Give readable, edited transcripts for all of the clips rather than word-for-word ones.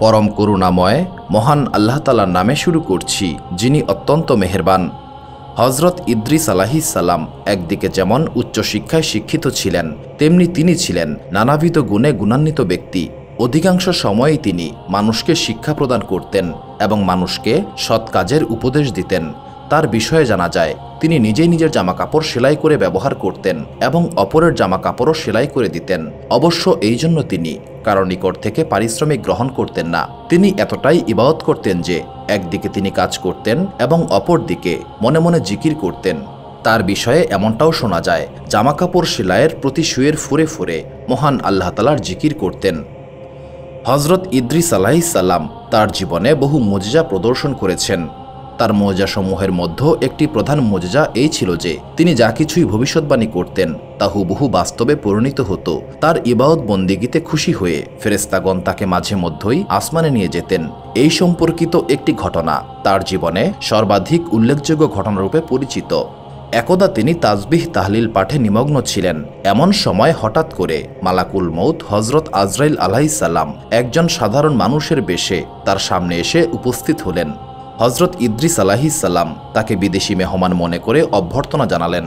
পরম করুণাময় মহান আল্লাহ তাআলার নামে শুরু করছি, যিনি অত্যন্ত মেহেরবান। হজরত ইদ্রিস আলাইহিস সালাম একদিকে যেমন উচ্চশিক্ষায় শিক্ষিত ছিলেন, তেমনি তিনি ছিলেন নানাবিধ গুণে গুণান্বিত ব্যক্তি। অধিকাংশ সময়েই তিনি মানুষকে শিক্ষা প্রদান করতেন এবং মানুষকে সৎ কাজের উপদেশ দিতেন। তার বিষয়ে জানা যায়, তিনি নিজেই নিজের জামাকাপড় সেলাই করে ব্যবহার করতেন এবং অপরের জামাকাপড়ও সেলাই করে দিতেন। অবশ্য এই জন্য তিনি কারো নিকট থেকে পারিশ্রমিক গ্রহণ করতেন না। তিনি এতটাই ইবাদত করতেন যে একদিকে তিনি কাজ করতেন এবং অপরদিকে মনে মনে জিকির করতেন। তার বিষয়ে এমনটাও শোনা যায়, জামাকাপড় সেলাইয়ের প্রতি সুয়ের ফুরে ফুরে মহান আল্লাহ তাআলার জিকির করতেন। হজরত ইদ্রিস আলাইহিস সালাম তার জীবনে বহু মুজিজা প্রদর্শন করেছেন। তার মুজিজাসমূহের মধ্যে একটি প্রধান মুজিজা এই ছিল যে তিনি যা কিছুই ভবিষ্যৎবাণী করতেন তা হুবহু বাস্তবে পরিণত হতো। তার ইবাদত বন্দিগিতে খুশি হয়ে ফেরেশতাগণ তাকে মাঝে মধ্যেই আসমানে নিয়ে যেতেন। এই সম্পর্কিত একটি ঘটনা তার জীবনে সর্বাধিক উল্লেখযোগ্য ঘটনারূপে পরিচিত। একদা তিনি তাসবিহ তাহলিল পাঠে নিমগ্ন ছিলেন। এমন সময় হঠাৎ করে মালাকুল মউত হজরত আজরাইল আলাইহিস সালাম একজন সাধারণ মানুষের বেশে তার সামনে এসে উপস্থিত হলেন। হজরত ইদ্রিস আলাইহিস সালাম তাকে বিদেশি মেহমান মনে করে অভ্যর্থনা জানালেন।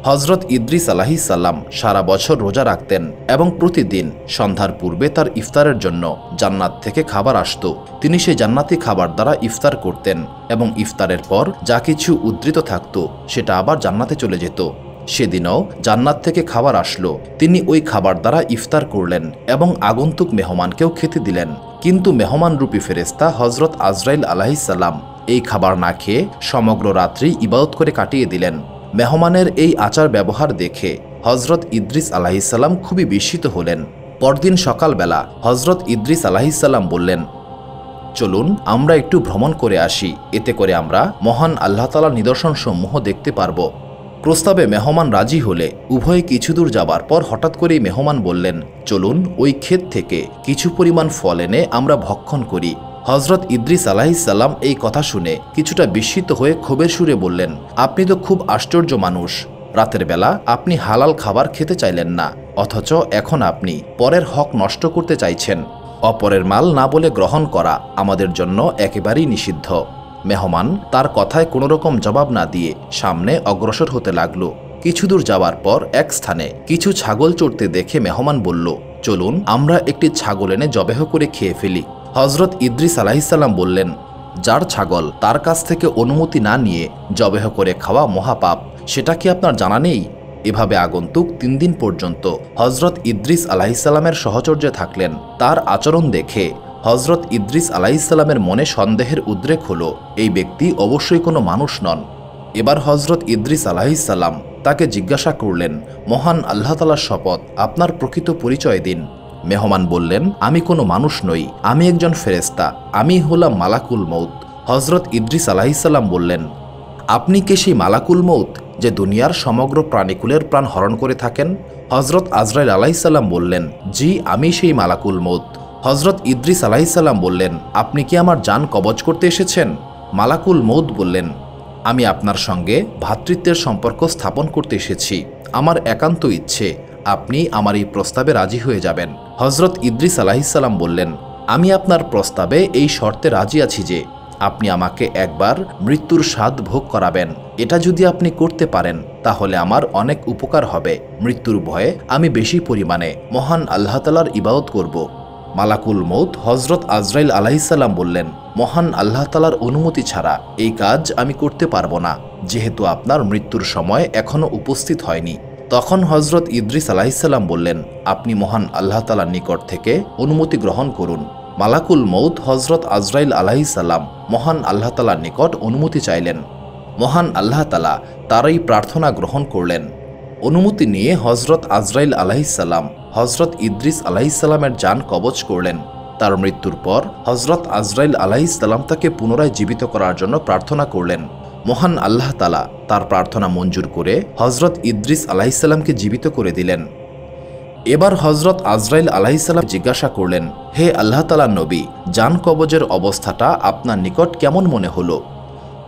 হজরত ইদ্রিস আলাইহিস সালাম সারা বছর রোজা রাখতেন এবং প্রতিদিন সন্ধ্যার পূর্বে তার ইফতারের জন্য জান্নাত থেকে খাবার আসত। তিনি সেই জান্নাতি খাবার দ্বারা ইফতার করতেন এবং ইফতারের পর যা কিছু উদ্ধৃত থাকত সেটা আবার জান্নাতে চলে যেত। সেদিনও জান্নাত থেকে খাবার আসলো। তিনি ওই খাবার দ্বারা ইফতার করলেন এবং আগন্তুক মেহমানকেও খেতে দিলেন। কিন্তু মেহমানরূপী ফেরেশতা হজরত আজরাইল আলাইহিস সালাম এই খাবার না খেয়ে সমগ্র রাত্রি ইবাদত করে কাটিয়ে দিলেন। মেহমানের এই আচার ব্যবহার দেখে হজরত ইদ্রিস আলাইহিস সালাম খুবই বিস্মিত হলেন। পরদিন সকালবেলা হজরত ইদ্রিস আলাইহিস সালাম বললেন, চলুন আমরা একটু ভ্রমণ করে আসি, এতে করে আমরা মহান আল্লাহ তাআলার নিদর্শন সমূহ দেখতে পারব। প্রস্তাবে মেহমান রাজি হলে উভয়ে কিছু দূর যাবার পর হঠাৎ করেই মেহমান বললেন, চলুন ওই ক্ষেত থেকে কিছু পরিমাণ ফল এনে আমরা ভক্ষণ করি। হজরত ইদ্রিস আলাইহিস সালাম এই কথা শুনে কিছুটা বিস্মিত হয়ে ক্ষোভের সুরে বললেন, আপনি তো খুব আশ্চর্য মানুষ। রাতের বেলা আপনি হালাল খাবার খেতে চাইলেন না, অথচ এখন আপনি পরের হক নষ্ট করতে চাইছেন। অপরের মাল না বলে গ্রহণ করা আমাদের জন্য একেবারেই নিষিদ্ধ। মেহমান তার কথায় কোনোরকম জবাব না দিয়ে সামনে অগ্রসর হতে লাগলো। কিছু দূর যাওয়ার পর এক স্থানে কিছু ছাগল চড়তে দেখে মেহমান বলল, চলুন আমরা একটি ছাগল এনে জবেহ করে খেয়ে ফেলি। হজরত ইদ্রিস আলাইহিস সালাম বললেন, যার ছাগল তার কাছ থেকে অনুমতি না নিয়ে জবেহ করে খাওয়া মহাপাপ, সেটা কি আপনার জানা নেই? এভাবে আগন্তুক 3 দিন পর্যন্ত হজরত ইদ্রিস আলাইহিস সালামের সহচর্যে থাকলেন। তার আচরণ দেখে হজরত ইদ্রিস আলাইহিস সালামের মনে সন্দেহের উদ্রেক হলো, এই ব্যক্তি অবশ্যই কোনো মানুষ নন। এবার হজরত ইদ্রিস আলাইহিস সালাম তাকে জিজ্ঞাসা করলেন, মহান আল্লাহ তাআলার শপথ, আপনার প্রকৃত পরিচয় দিন। মেহমান বললেন, আমি কোনো মানুষ নই, আমি একজন ফেরেশতা, আমি হলাম মালাকুল মউত। হজরত ইদ্রিস আলাইহিস সালাম বললেন, আপনি কি সেই মালাকুল মউত যে দুনিয়ার সমগ্র প্রাণীকুলের প্রাণ হরণ করে থাকেন? হজরত আজরাইল আলাইহিস সালাম বললেন, জি আমি সেই মালাকুল মউত। হজরত ইদ্রিস আলাইহিস সালাম বললেন, আপনি কি আমার জান কবজ করতে এসেছেন? মালাকুল মউত বললেন, আমি আপনার সঙ্গে ভ্রাতৃত্বের সম্পর্ক স্থাপন করতে এসেছি। আমার একান্ত ইচ্ছে আপনি আমার এই প্রস্তাবে রাজি হয়ে যাবেন। হজরত ইদ্রিস আলাইহিস সালাম বললেন, আমি আপনার প্রস্তাবে এই শর্তে রাজি আছি যে আপনি আমাকে একবার মৃত্যুর স্বাদ ভোগ করাবেন। এটা যদি আপনি করতে পারেন তাহলে আমার অনেক উপকার হবে। মৃত্যুর ভয়ে আমি বেশি পরিমাণে মহান আল্লাহ তাআলার ইবাদত করব। মালাকুল মউত হজরত আজরাইল আলাইহিস সালাম বললেন, মহান আল্লাহ তাআলার অনুমতি ছাড়া এই কাজ আমি করতে পারবো না, যেহেতু আপনার মৃত্যুর সময় এখনো উপস্থিত হয়নি। তখন হজরত ইদ্রিস আলাইহিস সালাম বললেন, আপনি মহান আল্লাহ তাআলার নিকট থেকে অনুমতি গ্রহণ করুন। মালাকুল মউত হজরত আজরাইল আলাইহিস সালাম মহান আল্লাহ তাআলার নিকট অনুমতি চাইলেন। মহান আল্লাহ তাআলা তার এই প্রার্থনা গ্রহণ করলেন। অনুমতি নিয়ে হজরত আজরাইল আলাইহিস সালাম হজরত ইদ্রিস আলাইহিস সালামের জান কবজ করলেন। তার মৃত্যুর পর হজরত আজরাইল আলাইহিস সালাম তাকে পুনরায় জীবিত করার জন্য প্রার্থনা করলেন। মহান আল্লাহ তাআলা তার প্রার্থনা মঞ্জুর করে হজরত ইদ্রিস আলাইহিস সালামকে জীবিত করে দিলেন। এবার হজরত আজরাইল আলাইহিস সালাম জিজ্ঞাসা করলেন, হে আল্লাহ তাআলার নবী, জান কবজের অবস্থাটা আপনার নিকট কেমন মনে হলো?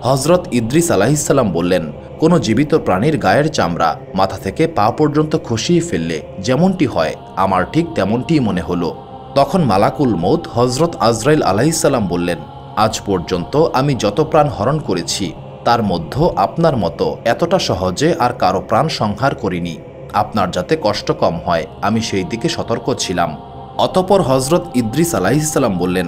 হজরত ইদ্রিস আলাইহিস সালাম বললেন, কোনো জীবিত প্রাণীর গায়ের চামড়া মাথা থেকে পা পর্যন্ত খসিয়ে ফেললে যেমনটি হয় আমার ঠিক তেমনটিই মনে হলো। তখন মালাকুল মউত হজরত আজরাইল আলাইহিসসালাম বললেন, আজ পর্যন্ত আমি যত প্রাণ হরণ করেছি তার মধ্যে আপনার মতো এতটা সহজে আর কারো প্রাণ সংহার করিনি। আপনার যাতে কষ্ট কম হয় আমি সেই দিকে সতর্ক ছিলাম। অতঃপর হজরত ইদ্রিস আলাইহিসসালাম বললেন,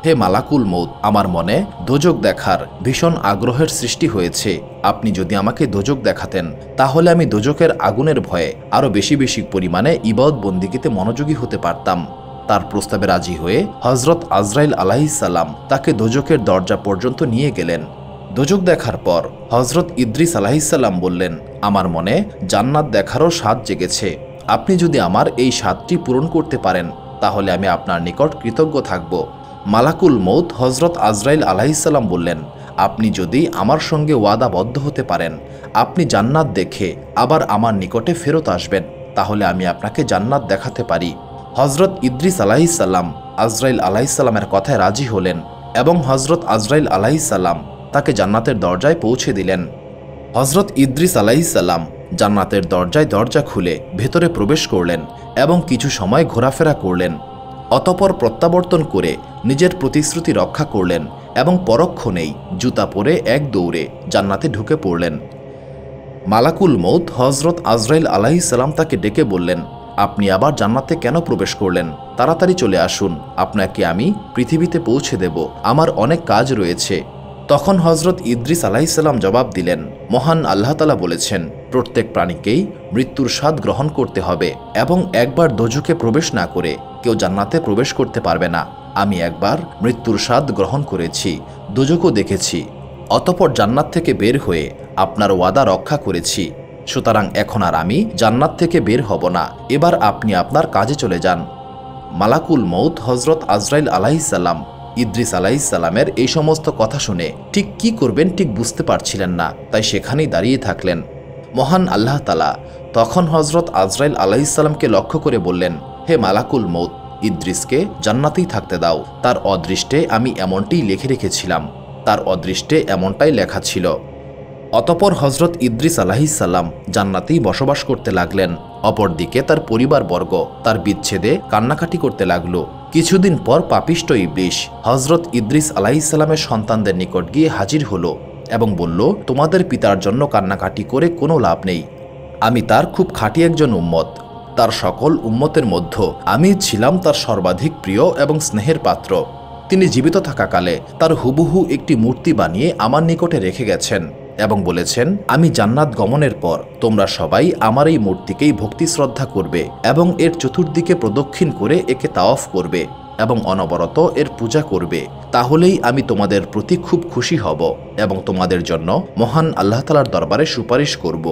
হে মালাকুল মউত, আমার মনে দোজক দেখার ভীষণ আগ্রহের সৃষ্টি হয়েছে। আপনি যদি আমাকে দোজক দেখাতেন তাহলে আমি দোজকের আগুনের ভয়ে আরও বেশি বেশি পরিমাণে ইবাদত বন্দিগিতে মনোযোগী হতে পারতাম। তার প্রস্তাবে রাজি হয়ে হজরত আজরাইল আলাইহিসসালাম তাকে দোজকের দরজা পর্যন্ত নিয়ে গেলেন। দোজক দেখার পর হজরত ইদ্রিস আলাইহিসসালাম বললেন, আমার মনে জান্নাত দেখারও স্বাদ জেগেছে। আপনি যদি আমার এই স্বাদটি পূরণ করতে পারেন তাহলে আমি আপনার নিকট কৃতজ্ঞ থাকব। মালাকুল মউত হজরত আজরাইল আলাইহিসসালাম বললেন, আপনি যদি আমার সঙ্গে ওয়াদাবদ্ধ হতে পারেন, আপনি জান্নাত দেখে আবার আমার নিকটে ফেরত আসবেন, তাহলে আমি আপনাকে জান্নাত দেখাতে পারি। হজরত ইদ্রিস আলাইহিসসালাম আজরাইল আলাইহিসসালামের কথায় রাজি হলেন এবং হজরত আজরাইল আলাইহিসসালাম তাকে জান্নাতের দরজায় পৌঁছে দিলেন। হজরত ইদ্রিস আলাইহিসসালাম জান্নাতের দরজা খুলে ভেতরে প্রবেশ করলেন এবং কিছু সময় ঘোরাফেরা করলেন। অতঃপর প্রত্যাবর্তন করে নিজের প্রতিশ্রুতি রক্ষা করলেন এবং পরক্ষণেই জুতা পরে এক দৌড়ে জান্নাতে ঢুকে পড়লেন। মালাকুল মউত হজরত আজরাইল আলাইহিসসালাম তাকে ডেকে বললেন, আপনি আবার জান্নাতে কেন প্রবেশ করলেন? তাড়াতাড়ি চলে আসুন, আপনাকে আমি পৃথিবীতে পৌঁছে দেব, আমার অনেক কাজ রয়েছে। তখন হজরত ইদ্রিস আলাইহিসসালাম জবাব দিলেন, মহান আল্লাহ তাআলা বলেছেন, প্রত্যেক প্রাণীকেই মৃত্যুর স্বাদ গ্রহণ করতে হবে এবং একবার দোজখে প্রবেশ না করে কেউ জান্নাতে প্রবেশ করতে পারবে না। আমি একবার মৃত্যুর স্বাদ গ্রহণ করেছি, দোজখও দেখেছি, অতঃপর জান্নাত থেকে বের হয়ে আপনার ওয়াদা রক্ষা করেছি। সুতরাং এখন আর আমি জান্নাত থেকে বের হব না, এবার আপনি আপনার কাজে চলে যান। মালাকুল মউত হজরত আজরাইল আলাইহিসসালাম ইদ্রিস আলাইহিসসালামের এই সমস্ত কথা শুনে ঠিক কি করবেন ঠিক বুঝতে পারছিলেন না, তাই সেখানেই দাঁড়িয়ে থাকলেন। মহান আল্লাহ তাআলা তখন হজরত আজরাইল আলাইহিসসালামকে লক্ষ্য করে বললেন, হে মালাকুল মউত, ইদ্রিসকে জান্নাতেই থাকতে দাও, তার অদৃষ্টে আমি এমনটিই লিখে রেখেছিলাম, তার অদৃষ্টে এমনটাই লেখা ছিল। অতঃপর হজরত ইদ্রিস আলাইহিসসালাম জান্নাতেই বসবাস করতে লাগলেন। অপরদিকে তার পরিবারবর্গ তার বিচ্ছেদে কান্নাকাটি করতে লাগল। কিছুদিন পর পাপিষ্ট ইবলিস হজরত ইদ্রিস আলাইহিসসালামের সন্তানদের নিকট গিয়ে হাজির হলো এবং বলল, তোমাদের পিতার জন্য কান্নাকাটি করে কোনো লাভ নেই। আমি তার খুব খাঁটি একজন উম্মত, তার সকল উম্মতের মধ্যে আমি ছিলাম তার সর্বাধিক প্রিয় এবং স্নেহের পাত্র। তিনি জীবিত থাকাকালে তার হুবহু একটি মূর্তি বানিয়ে আমার নিকটে রেখে গেছেন এবং বলেছেন, আমি জান্নাত গমনের পর তোমরা সবাই আমার এই মূর্তিকেই ভক্তি শ্রদ্ধা করবে এবং এর চতুর্দিকে প্রদক্ষিণ করে একে তাওয়াফ করবে এবং অনবরত এর পূজা করবে, তাহলেই আমি তোমাদের প্রতি খুব খুশি হব এবং তোমাদের জন্য মহান আল্লাহ তাআলার দরবারে সুপারিশ করব।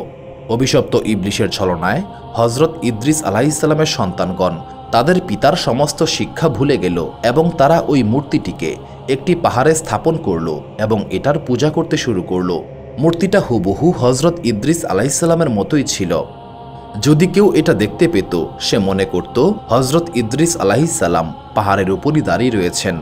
অভিশপ্ত ইবলিসের ছলনায় হজরত ইদ্রিস আলাইহিসসালামের সন্তানগণ তাদের পিতার সমস্ত শিক্ষা ভুলে গেল এবং তারা ওই মূর্তিটিকে একটি পাহাড়ে স্থাপন করল এবং এটার পূজা করতে শুরু করল। মূর্তিটা হুবহু হজরত ইদ্রিস আলাইহিসসালামের মতোই ছিল। যদি কেউ এটা দেখতে পেত সে মনে করত হজরত ইদ্রিস আলাইহিসসালাম পাহাড়ের উপরই দাঁড়িয়ে রয়েছেন।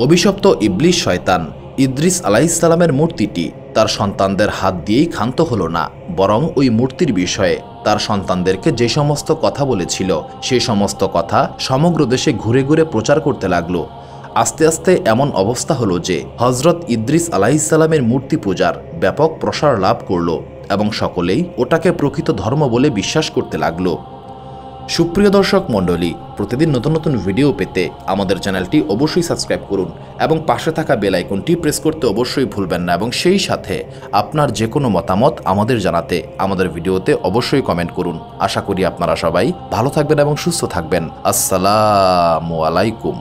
অভিশপ্ত ইবলিস শয়তান ইদ্রিস আলাইহিসসালামের মূর্তিটি তার সন্তানদের হাত দিয়েই ক্ষান্ত হলো না, বরং ওই মূর্তির বিষয়ে তার সন্তানদেরকে যে সমস্ত কথা বলেছিল সেই সমস্ত কথা সমগ্র দেশে ঘুরে ঘুরে প্রচার করতে লাগলো। আস্তে আস্তে এমন অবস্থা হলো যে হজরত ইদ্রিস আলাইহিসসালামের মূর্তি পূজার ব্যাপক প্রসার লাভ করলো এবং সকলেই ওটাকে প্রকৃত ধর্ম বলে বিশ্বাস করতে লাগলো। সুপ্রিয় দর্শক মণ্ডলী, প্রতিদিন নতুন নতুন ভিডিও পেতে আমাদের চ্যানেলটি অবশ্যই সাবস্ক্রাইব করুন এবং পাশে থাকা বেল আইকনটি প্রেস করতে অবশ্যই ভুলবেন না এবং সেই সাথে আপনার যে কোনো মতামত আমাদের জানাতে আমাদের ভিডিওতে অবশ্যই কমেন্ট করুন। আশা করি আপনারা সবাই ভালো থাকবেন এবং সুস্থ থাকবেন। আসসালামু আলাইকুম।